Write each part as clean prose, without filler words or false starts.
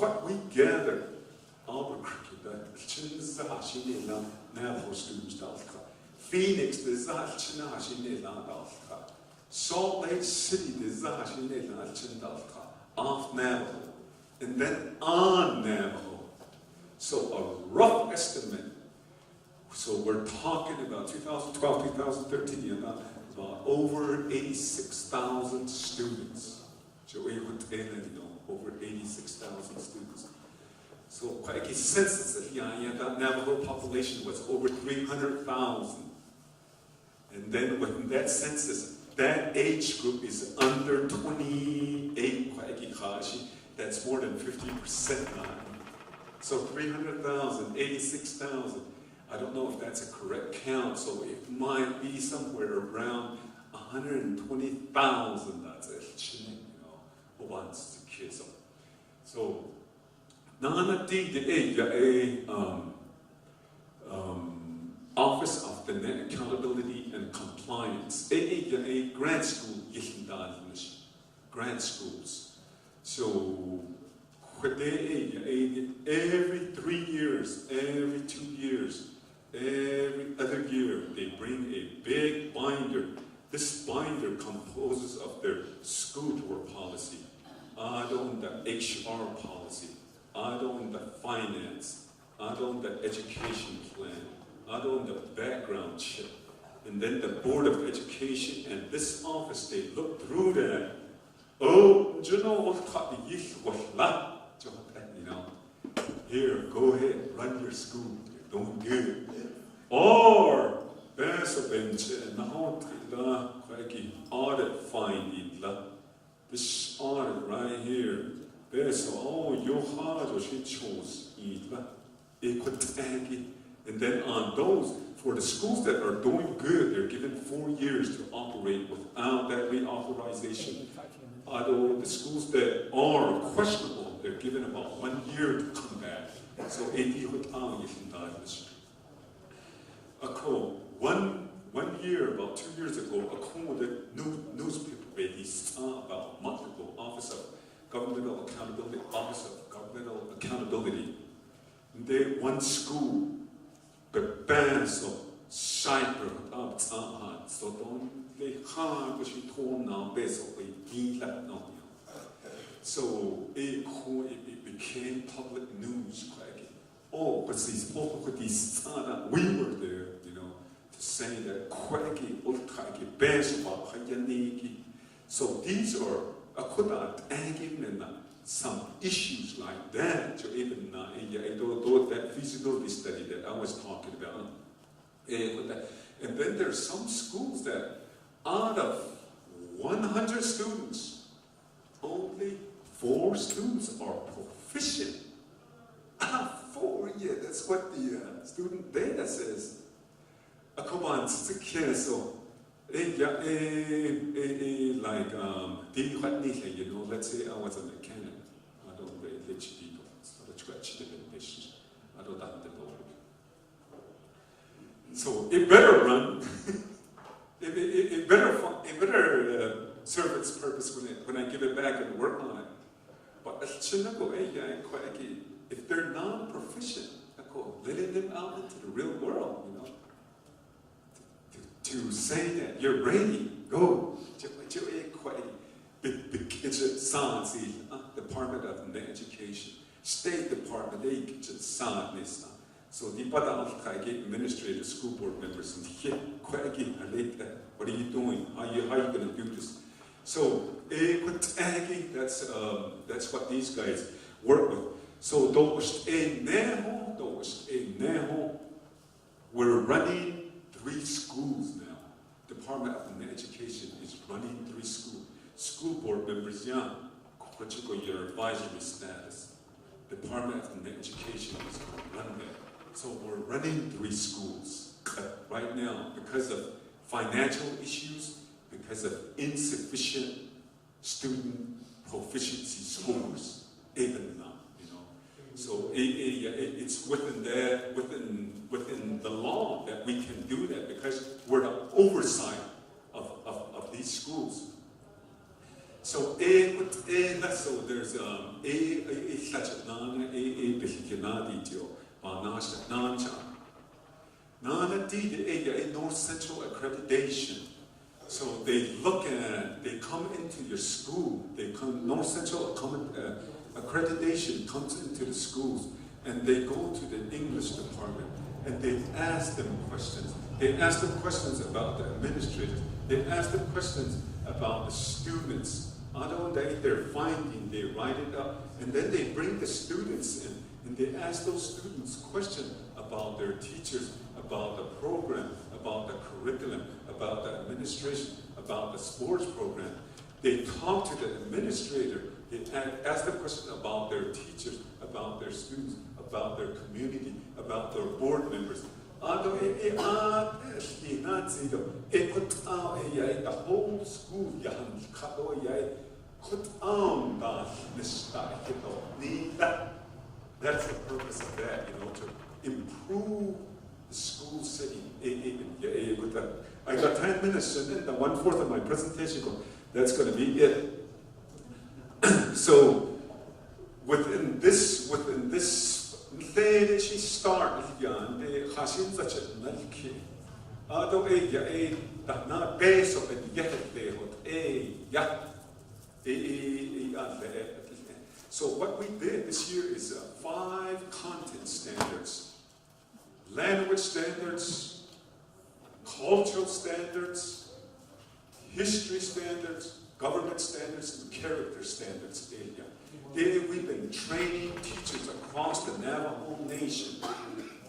what we gather, Albuquerque, the Chinna Navajo students, Phoenix, the Zahachina, Salt Lake City, the Zahachina, off Navajo, and then on Navajo. So a rough estimate. So we're talking about 2012, 2013, about over 86,000 students. So we would tell them, over 86,000 students. So quite a census that Navajo population was over 300,000. And then within that census, that age group is under 28, that's more than 50% now. So 300,000, 86,000. I don't know if that's a correct count, so it might be somewhere around 120,000. That's it, once the kids. So, Nana the Office of the Net Accountability and Compliance, a grant school, grant schools. So, every 3 years, every 2 years, every other year, they bring a big binder. This binder composes of their school tour policy, the HR policy, the finance, the education plan, the background check, and then the Board of Education and this office, they look through that. Oh, do you know what? Here, go ahead, run your school. Don't do it. Or, there's a bench audit finding. This audit right here. There's you hard she chose and then on those, for the schools that are doing good, they're given 4 years to operate without that reauthorization. Although the schools that are questionable, they're given about 1 year to come back. So, one year, about 2 years ago, the newspaper released about a month ago, Office of Governmental Accountability. They one school, the bands of cyber so don't they hard was she torn now basically no. So it became public news. Oh, but these we were there, to say that so these are some issues like that, to even that feasibility study that I was talking about. And then there's some schools that out of 100 students, only 4 students are proficient. 4, yeah, that's what the student data says. Come on, so let's say I was a mechanic. I don't really teach people, so I scratch the definitions. I don't have the work. So it better run. it better serve its purpose when I give it back and work on it. But if they're non-proficient, letting them out into the real world, to say that you're ready, go. Department of Education, State Department, they get sadness. So the administrative school board members and what are you doing? How are you going to do this? So that's what these guys work with. So those we're running 3 schools now. Department of Education is running 3 schools. School board members, your advisory status. Department of Education is going to run that. So we're running 3 schools right now because of financial issues, because of insufficient student proficiency scores, even now. So it's within the law that we can do that because we're the oversight of these schools. So there's such a nana, Bihikanadi, Banasha, Nancha. Nana did a North Central accreditation. So they look at, they come into your school, they come, North Central accreditation comes into the schools, and they go to the English department, and they ask them questions. They ask them questions about the administrators. They ask them questions about the students. They're finding, they write it up, and then they bring the students in, and they ask those students questions about their teachers, about the program, about the curriculum, about the administration, about the sports program. They talk to the administrator. They ask them questions about their teachers, about their students, about their community, about their board members. The whole school, that's the purpose of that, to improve the school setting. I got 10 minutes, and then the 1/4 of my presentation, that's going to be it. So, within this, she start the Hashin such a Nalki. Not base of So what we did this year is 5 content standards. Language standards, cultural standards, history standards, government standards, and character standards. We've been training teachers across the Navajo Nation.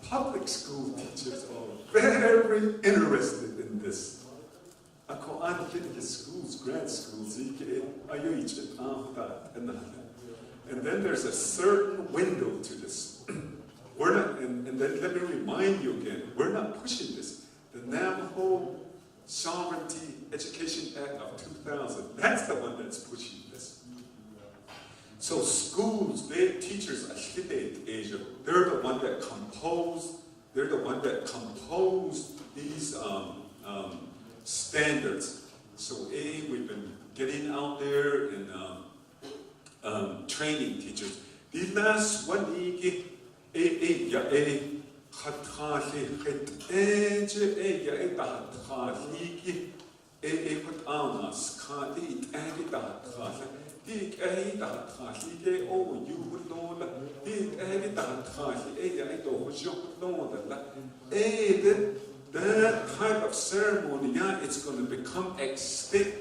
Public school teachers are very interested in this. Schools, grad schools, and then there's a certain window to this. We're not, and then let me remind you again, we're not pushing this. The Navajo Sovereignty Education Act of 2000, that's the one that's pushing this. So schools, teachers, they're the one that composed these standards. So we've been getting out there and training teachers. The last one, that type of ceremony, it's going to become extinct.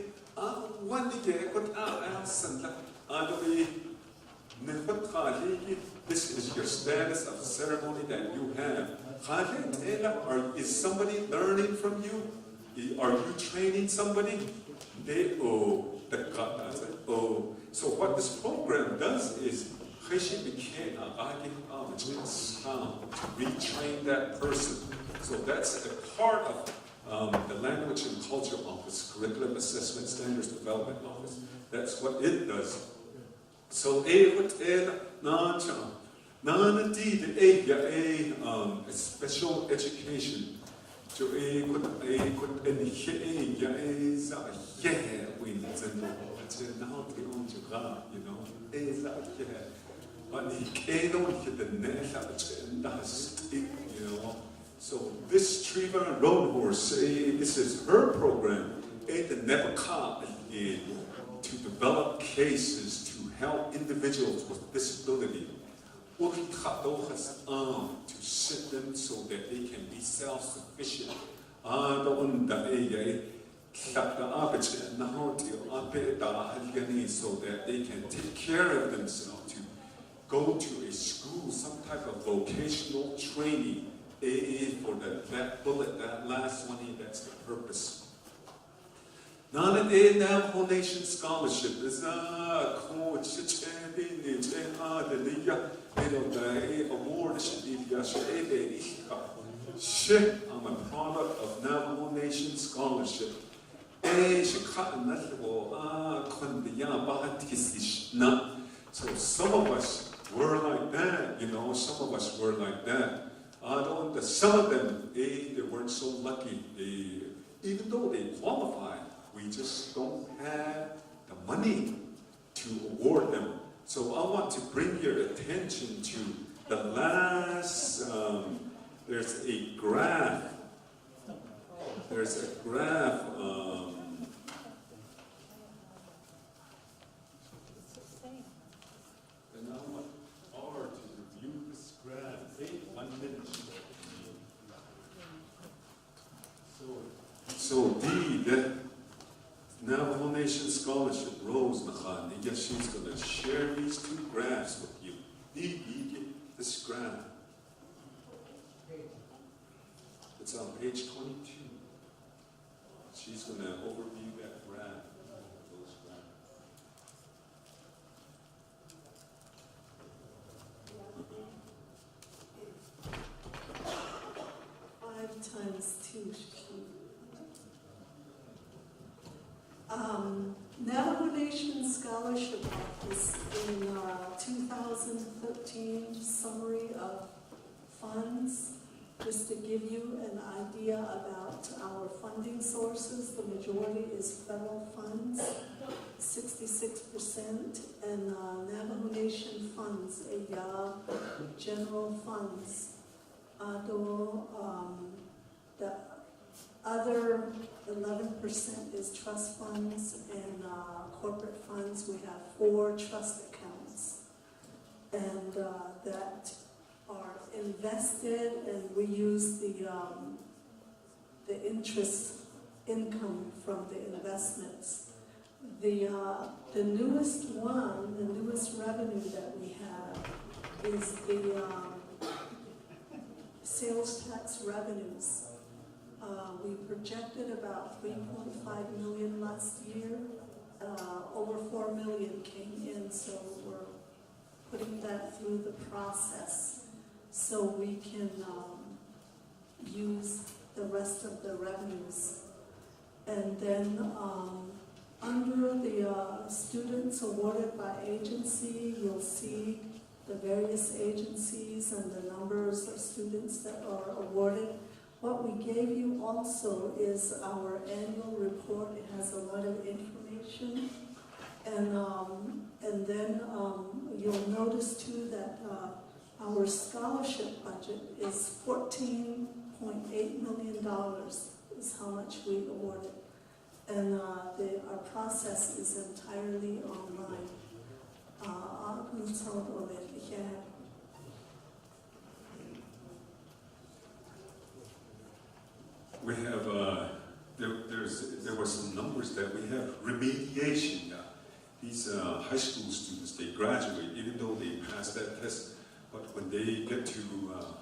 This is your status of ceremony that you have. Is somebody learning from you? Are you training somebody? So what this program does is to retrain that person. So that's a part of the Language and Culture Office, Curriculum Assessment Standards Development Office. That's what it does. So special education. So this Trevor Road Horse, this is her program, to develop cases to help individuals with disability, to sit them so that they can be self-sufficient. So that they can take care of themselves, to go to a school, some type of vocational training. For that bullet, that last one, that's the purpose. Navajo Nation Scholarship is award. I'm a product of Navajo Nation Scholarship. So some of us were like that, some of us were like that. Some of them, they weren't so lucky. Even though they qualified, we just don't have the money to award them. So I want to bring your attention to the last, there's a graph. There's a graph. And I want R to review this graph. 1 minute. So D, the Navajo Nation Scholarship, Rose Nahan, and yes, she's going to share these two graphs with you. D, this graph. It's on page 22. She's going to overview that graph. Those graphs. 5 times 2. Navajo Nation Scholarship Office in 2013 summary of funds. Just to give you an idea about our funding sources, the majority is federal funds, 66%, and Navajo Nation funds, general funds. The other 11% is trust funds and corporate funds. We have 4 trust accounts, and that are invested, and we use the interest income from the investments. The newest one, the newest revenue that we have is the sales tax revenues. We projected about 3.5 million last year. Over 4 million came in, so we're putting that through the process so we can use the rest of the revenues. And then under the students awarded by agency, you'll see the various agencies and the numbers of students that are awarded. What we gave you also is our annual report. It has a lot of information. And then you'll notice too that our scholarship budget is $14.8 million is how much we awarded. And our process is entirely online. We have, there were some numbers that we have. Remediation. These high school students, they graduate, even though they pass that test, but when they get to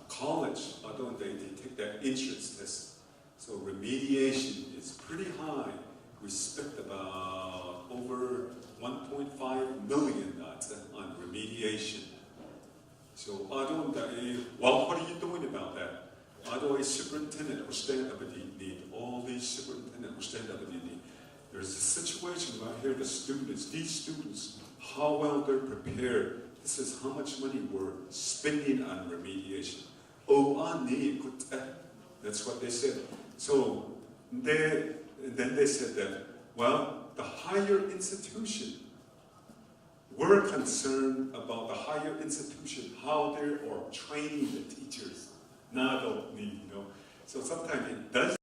college, they take that entrance test. So remediation is pretty high. We spent about over 1.5 million on remediation. So what are you doing about that? A superintendent or stand up need, all these superintendent or stand up need. There's a situation right here, these students, how well they're prepared. This is how much money we're spending on remediation. That's what they said. So then they said that, well, the higher institution, we're concerned about the higher institution, how they are training the teachers. So sometimes it does